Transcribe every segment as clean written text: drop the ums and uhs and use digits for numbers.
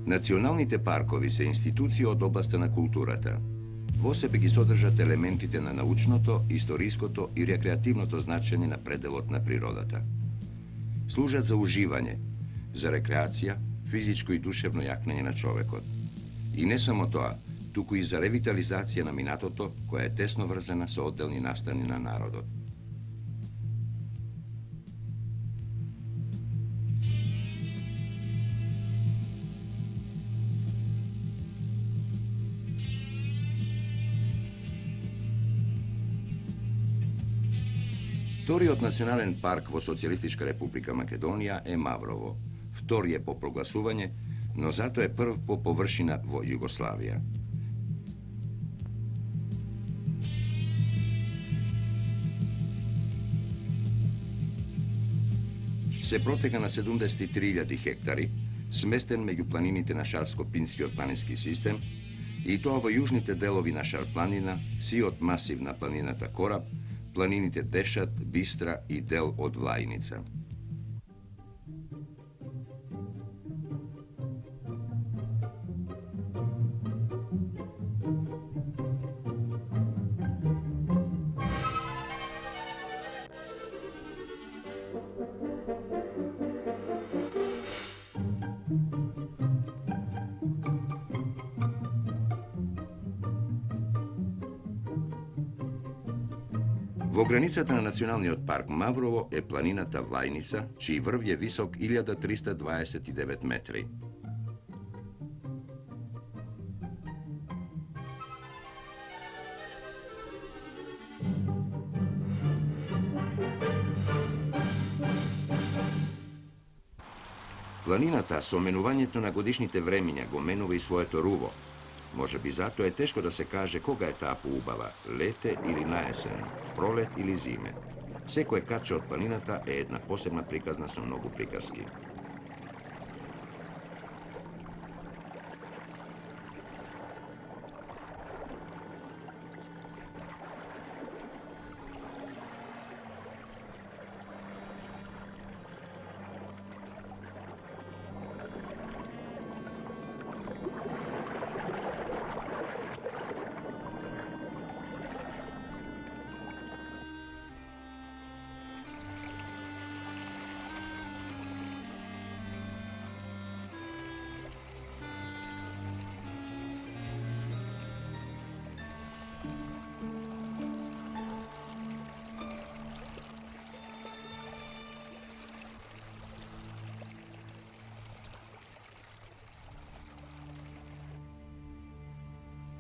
Националните паркови се институции од областта на културата. Во себе ги содржат елементите на научното, историското и рекреативното значење на пределот на природата. Служат за уживање, за рекреација, физичко и душевно јакнење на човекот. И не само тоа, туку и за ревитализација на минатото, која е тесно врзана со одделни настани на народот. Вториот национален парк во Социјалистичка република Македонија е Маврово. Втори е по прогласување, но зато е прв по површина во Југославија. Се протега на 73.000 хектари, сместен меѓу планините на Шарско-Пинскиот планински систем, и тоа во јужните делови на Шар-планина, сиот масив на планината Кораб, планините Дешат, Бистра и дел од Влајница. Во границата на Националниот парк Маврово е планината Влајница, чиј врв е висок 1329 метри. Планината со менувањето на годишните времиња го менува и своето руво. Може би затоа е тешко да се каже кога е таа поубава, лете или наесен, в пролет или зиме. Секое каче од планината е една посебна приказна со многу приказки.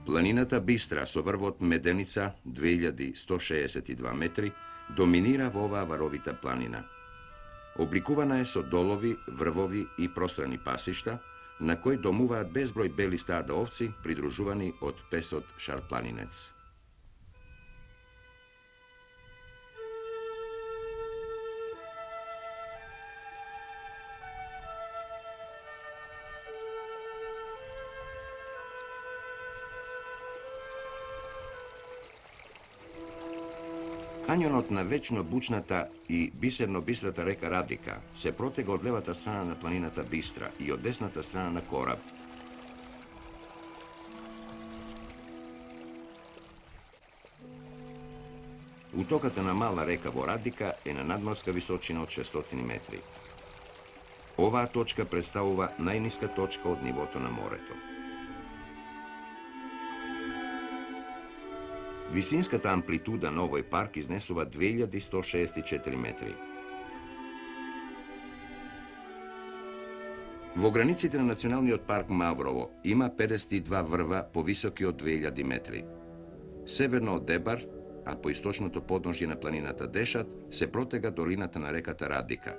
Планината Бистра со врвот Меденица 2162 метри доминира во оваа варовита планина. Обликувана е со долови, врвови и просрани пасишта, на кои домуваат безброј бели стада овци придружувани од песот Шар-планинец. Кањонот на вечно бучната и бисерно бистрата река Радика се протега од левата страна на планината Бистра и од десната страна на Кораб. Утоката на мала река во Радика е на надморска височина од 600 метри. Оваа точка представува најниска точка од нивото на морето. Висинската амплитуда на овој парк изнесува 2164 метри. Во границите на Националниот парк Маврово има 52 врва повисоки од 2000 метри. Северно од Дебар, а по источното подножје на планината Дешат, се протега долината на реката Радика.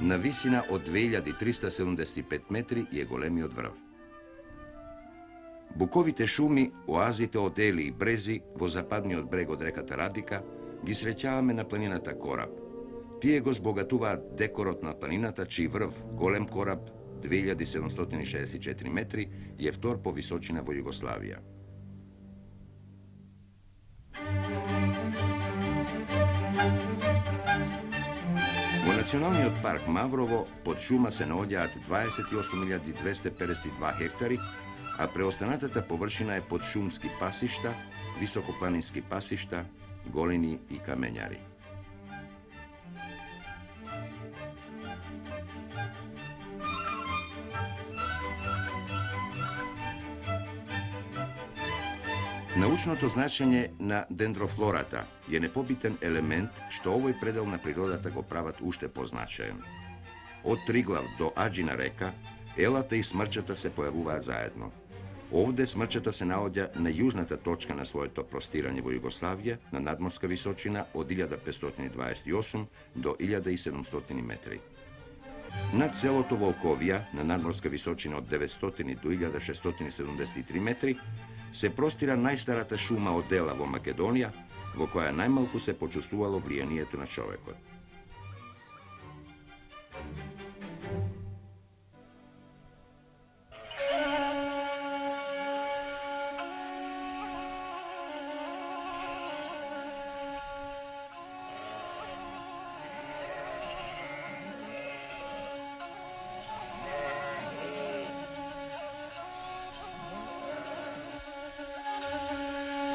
На висина од 2375 метри е големиот врв. Буковите шуми, оазите од ели и брези во западниот брег од реката Радика ги среќаваме на планината Кораб. Тие го збогатуваат декорот на планината, чиј врв, голем Кораб, 2764 метри, е втор по височина во Југославија. Во Националниот парк Маврово под шума се наоѓаат 28.252 хектари, а преостанатата површина е под шумски пасишта, високопланински пасишта, голини и камењари. Научното значење на дендрофлората е непобитен елемент што овој предел на природата го прават уште позначаен. Од Триглав до Аџина река, елата и смрчата се појавуваат заедно. Овде смрчата се наоѓа на јужната точка на своето простирање во Југославија на надморска височина од 1528 до 1700 метри. Над селото Волковија на надморска височина од 900 до 1673 метри се простира најстарата шума од дела во Македонија, во која најмалку се почувствувало влијанието на човекот.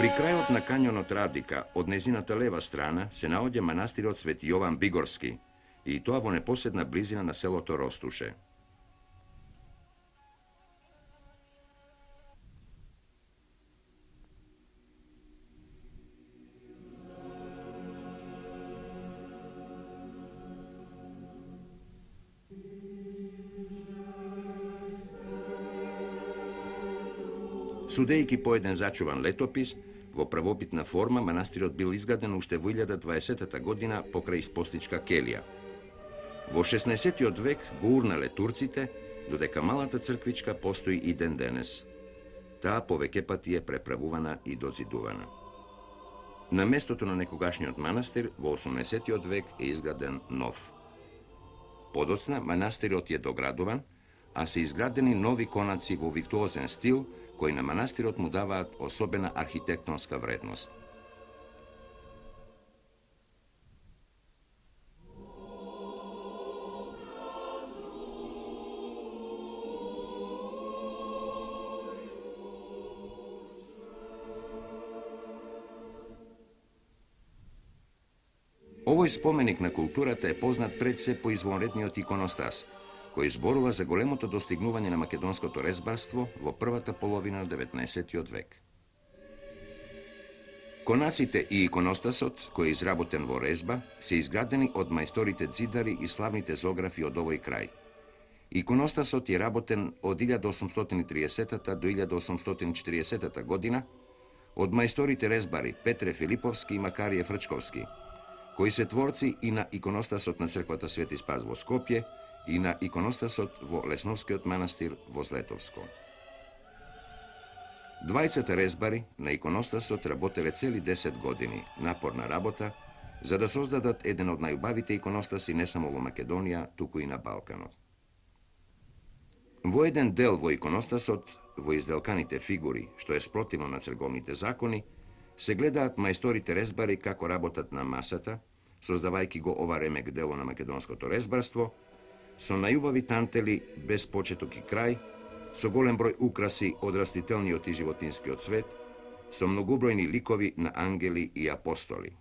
При крајот на кањонот Радика, од незината лева страна, се наоѓа манастирот Свети Јован Бигорски, и тоа во непосредна близина на селото Ростуше. Судејќи по еден зачуван летопис, во правопитна форма манастирот бил изграден уште во 1020 година покрај испостичка келија. Во 16 век го урнале турците, додека малата црквичка постои и ден денес. Таа повеќе пати е преправувана и дозидувана. На местото на некогашниот манастир во 18 век е изграден нов. Подоцна манастирот е доградуван, а се изградени нови конаци во виртуозен стил, кои на манастирот му даваат особена архитектонска вредност. Овој споменик на културата е познат пред се по извонредниот иконостас, кој зборува за големото достигнување на македонското резбарство во првата половина на 19 век. Конаците и иконостасот, кој е изработен во резба, се изградени од мајсторите ѕидари и славните зографи од овој крај. Иконостасот е работен од 1830 до 1840 година, Од мајсторите резбари Петре Филиповски и Макарije Фрчковски, кои се творци и на иконостасот на црквата Свети Спас во Скопје и на иконостасот во Лесновскиот манастир во Злетовско. Двајцата резбари на иконостасот работеле цели 10 години, напорна работа, за да создадат еден од најубавите иконостаси не само во Македонија, туку и на Балканот. Во еден дел во иконостасот, во изделканите фигури, што е спротивно на црковните закони, се гледаат мајсторите резбари како работат на масата, создавајќи го ова ремек дело на македонското резбарство, со најубави тантели без почеток и крај, со голем број украси од растителниот и животинскиот свет, со многобројни ликови на ангели и апостоли.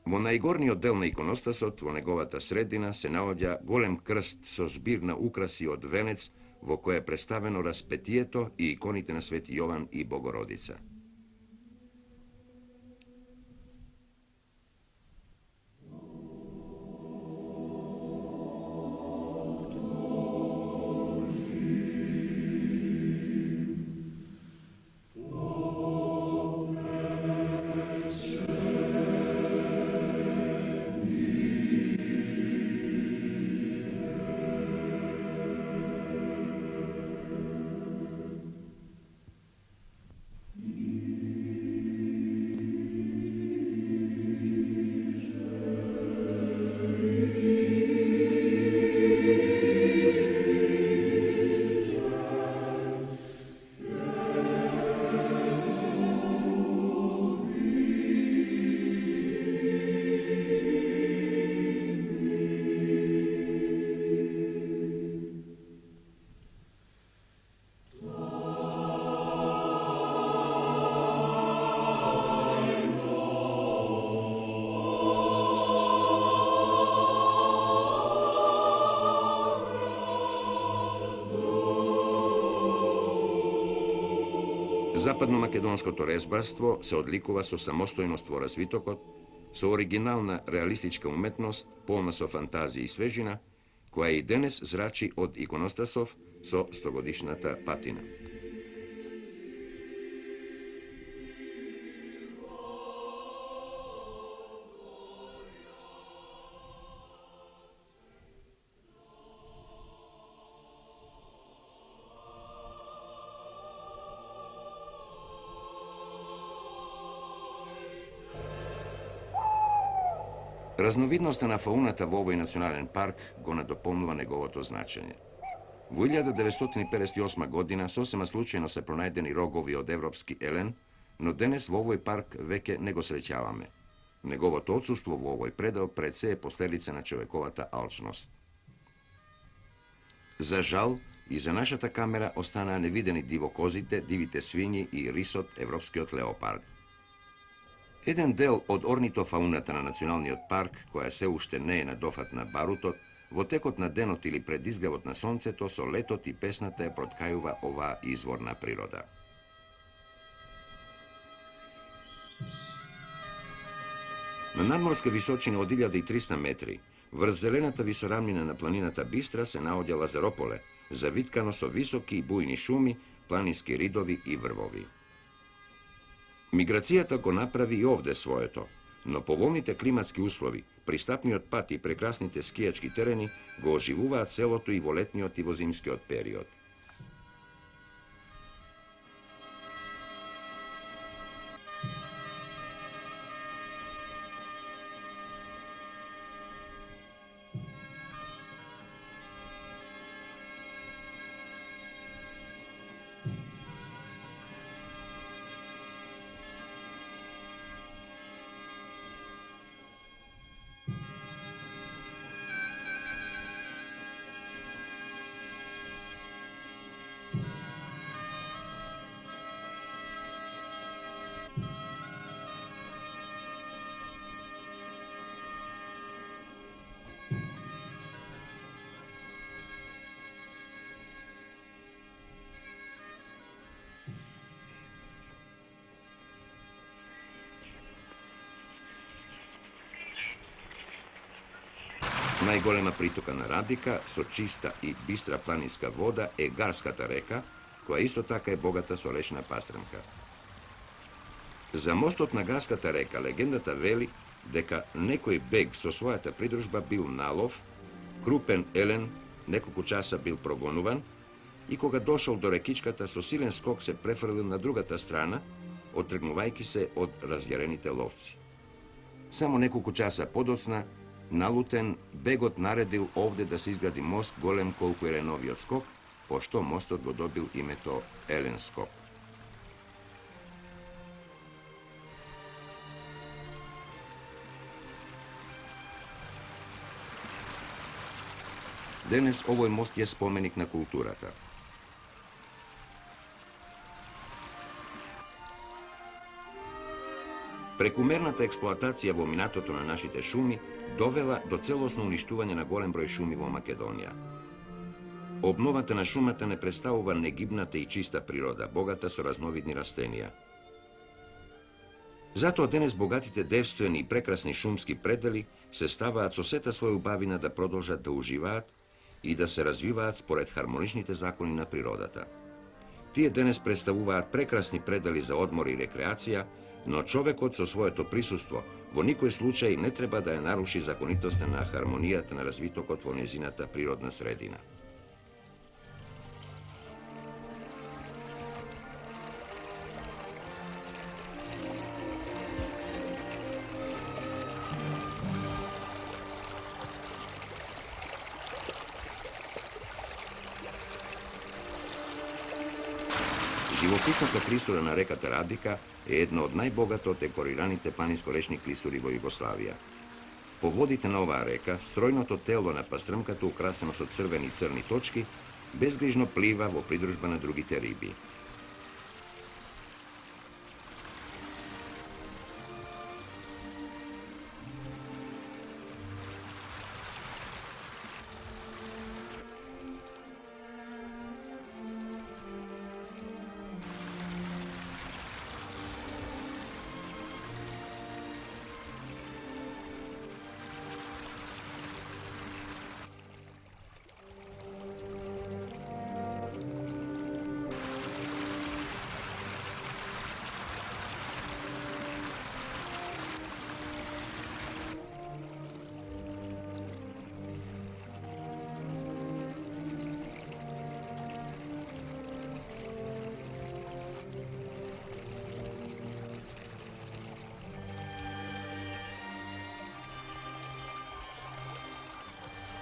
Во најгорниот дел на иконостасот, во неговата средина, се наоѓа голем крст со збир на украси од венец, во кој е представено распетието и иконите на Свети Јован и Богородица. Западно-македонското резбарство се одликува со самостојност во развитокот, со оригинална реалистичка уметност, полна со фантазија и свежина, која и денес зрачи од иконостасов со 100-годишната патина. Разновидноста на фауната во овој национален парк го надополнува неговото значење. Во 1958 година сосема случајно се пронајдени рогови од европски елен, но денес во овој парк веќе не го среќаваме. Неговото отсуство во овој предел пред се е последица на човековата алчност. За жал, и за нашата камера останаа невидени дивокозите, дивите свињи и рисот европскиот леопард. Еден дел од орнитофауната на националниот парк, која се уште не е на дофат на барутот, во текот на денот или пред изгревот на сонцето, со летот и песната ја проткајува оваа изворна природа. На надморска височина од 1300 метри, врз зелената висорамнина на планината Бистра се наоѓа Лазарополе, завиткано со високи и бујни шуми, планински ридови и врвови. Миграцијата го направи и овде своето, но поволните климатски услови, пристапниот пат и прекрасните скијачки терени го оживуваат селото и во летниот и во зимскиот период. Најголема притока на Радика со чиста и бистра планинска вода е Гарската река, која исто така е богата со речна пастремка. За мостот на Гаската река легендата вели дека некој бег со својата придружба бил налов, крупен елен неколку часа бил прогонуван и кога дошол до рекичката со силен скок се префрлил на другата страна, оттргнувајќи се од разјарените ловци. Само неколку часа подоцна, налутен, бегот наредил овде да се изгради мост голем колку еленовиот скок, пошто мостот го добил името Елен скок. Денес овој мост е споменик на културата. Прекумерната експлоатација во минатото на нашите шуми довела до целосно уништување на голем број шуми во Македонија. Обновата на шумата не представува негибната и чиста природа, богата со разновидни растенија. Затоа денес богатите девствени и прекрасни шумски предели се ставаат со сета своја убавина да продолжат да уживаат и да се развиваат според хармоничните закони на природата. Тие денес представуваат прекрасни предели за одмор и рекреација, но човекот со своето присуство во никој случај не треба да ја наруши законитоста на хармонијата на развитокот во нејзината природна средина. Живописната клисура на реката Радика е една од најбогато декорираните планинско-речни клисури во Југославија. По водите на оваа река, стројното тело на пастрмката украсено со црвени и црни точки, безгрижно плива во придружба на другите риби.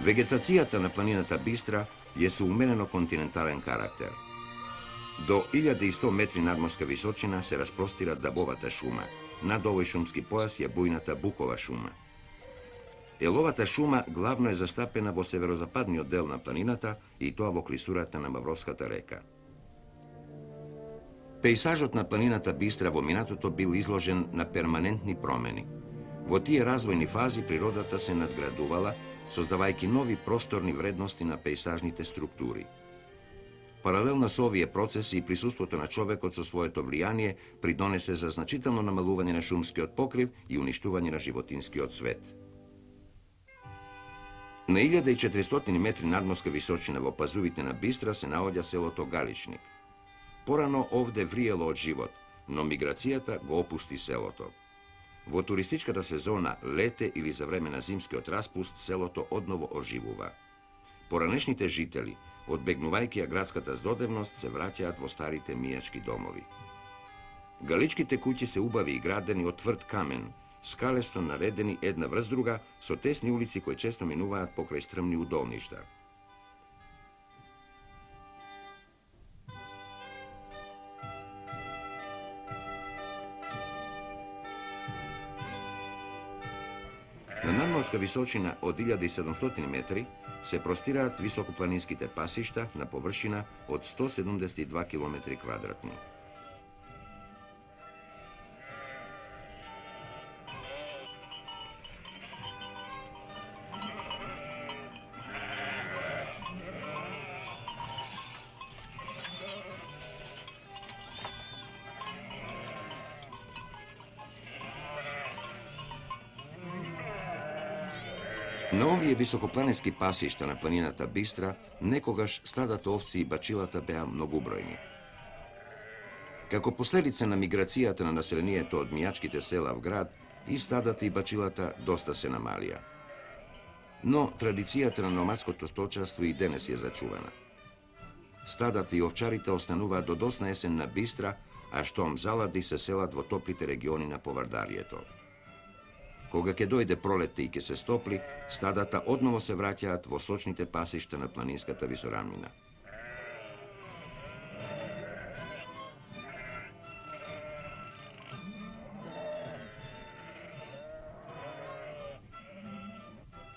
Вегетацијата на планината Бистра е со умерено континентален карактер. До 1100 метри надморска височина се распростира дабовата шума. Над овој шумски појас е бујната букова шума. Еловата шума главно е застапена во северозападниот дел на планината и тоа во клисурата на Мавровската река. Пејсажот на планината Бистра во минатото бил изложен на перманентни промени. Во тие развојни фази природата се надградувала, создавајќи нови просторни вредности на пејсажните структури. Паралелно со овие процеси и присуството на човекот со своето влијание придонесе за значително намалување на шумскиот покрив и уништување на животинскиот свет. На 1400 метри надморска височина во пазувите на Бистра се наоѓа селото Галичник. Порано овде вриело од живот, но миграцијата го опусти селото. Во туристичката сезона, лете или за време на зимскиот распуст, селото одново оживува. Поранешните жители, одбегнувајќи ја градската здодевност, се враќаат во старите мијачки домови. Галичките куќи се убави и градени од тврд камен, скалесто наредени една врз друга, со тесни улици кои често минуваат покрај стрмни удолништа. На надморска височина од 1700 метри се простираат високопланинските пасишта на површина од 172 км квадратни. На овие високопланински пасишта на планината Бистра, некогаш стадата овци и бачилата беа многубројни. Како последица на миграцијата на населението од мијачките села в град, и стадата и бачилата доста се намалија. Но традицијата на номадското сточарство и денес е зачувана. Стадата и овчарите остануваат до досна есен на Бистра, а штом залади се селат во топлите региони на Повардарието. Кога ќе дојде пролетта и ќе се стопли, стадата одново се враќаат во сочните пасишта на планинската висорамнина.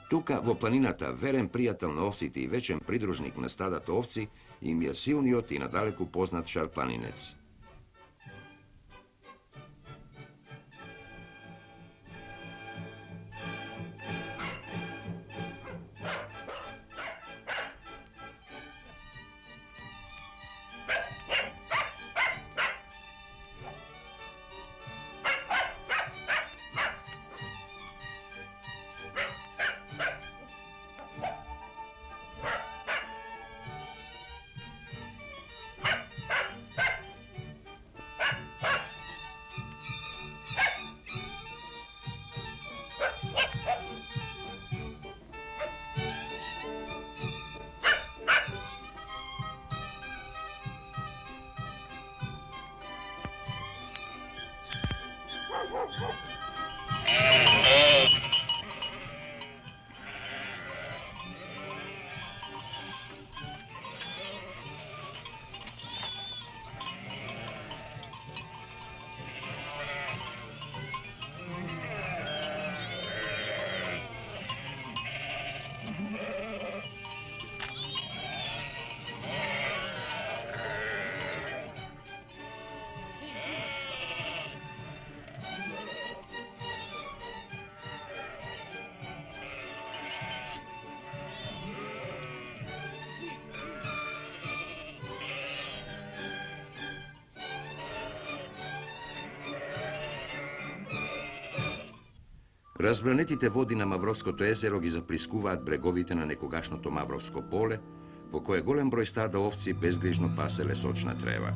Тука, во планината, верен пријател на овците и вечен придружник на стадата овци, им е силниот и надалеку познат шарпланинец. Разбранетите води на Мавровското езеро ги заприскуваат бреговите на некогашното Мавровско поле, во кое голем број стада овци безгрижно паселе сочна трева.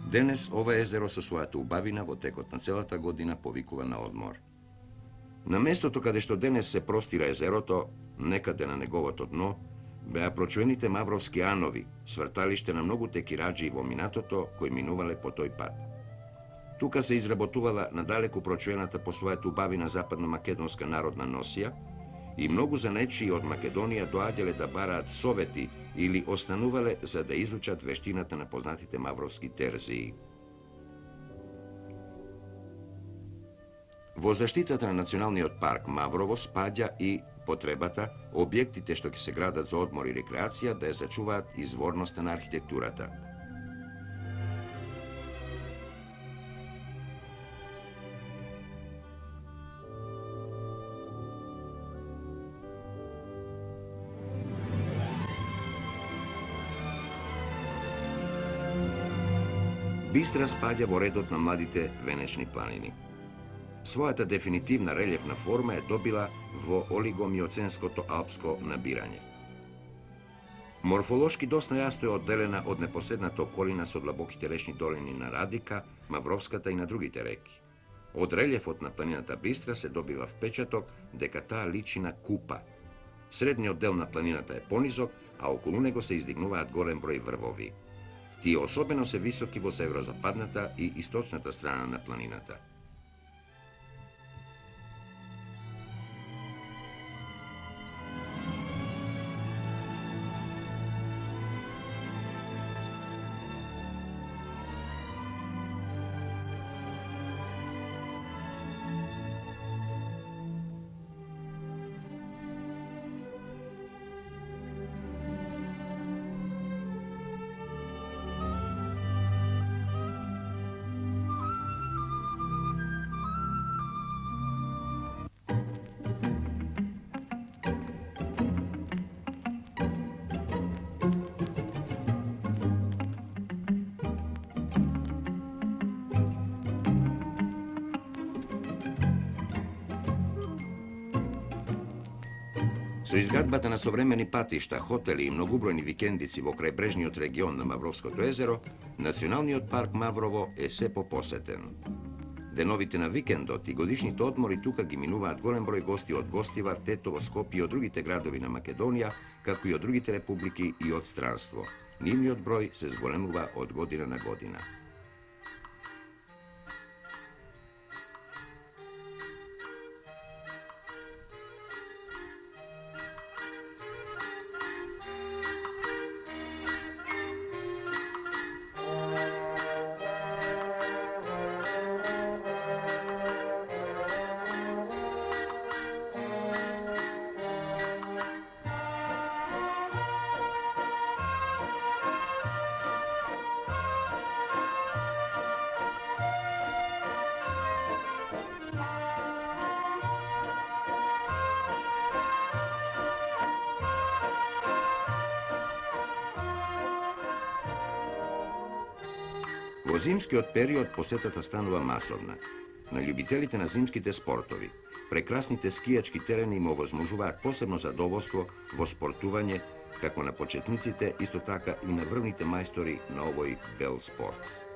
Денес ова езеро со својата убавина во текот на целата година повикува на одмор. На местото каде што денес се простира езерото, некаде на неговото дно, беа прочуените Мавровски анови, сврталиште на многу текираџи во минатото кои минувале по тој пат. Тука се изработувала надалеку прочуената по својата убавина западно-македонска народна носија и многу занечии од Македонија доаѓале да бараат совети или останувале за да изучат вештината на познатите мавровски терзии. Во заштитата на Националниот парк Маврово спаѓа и потребата објектите што ќе се градат за одмор и рекреација да ја зачуваат изворноста на архитектурата. Бистра спаѓа во редот на младите венечни планини. Својата дефинитивна релјефна форма е добила во олигомиоценското алпско набирање. Морфолошки доста јасно е одделена од непосредната околина со длабоките речни долини на Радика, Мавровската и на другите реки. Од релјефот на планината Бистра се добива впечаток дека таа личи на купа. Средниот дел на планината е понизок, а околу него се издигнуваат голем број врвови. Тие особено се високи во северозападната и источната страна на планината. Со изградбата на современи патишта, хотели и многубројни викендици во крајбрежниот регион на Мавровското езеро, Националниот парк Маврово е се попосетен. Деновите на викендот и годишните одмори тука ги минуваат голем број гости од Гостивар, Тетово, Скопје и од другите градови на Македонија, како и од другите републики и од странство. Нивниот број се зголемува од година на година. Во зимскиот период посетата станува масовна. На љубителите на зимските спортови, прекрасните скијачки терени им овозможуваат посебно задоволство во спортување, како на почетниците, исто така и на врвните мајстори на овој бел спорт.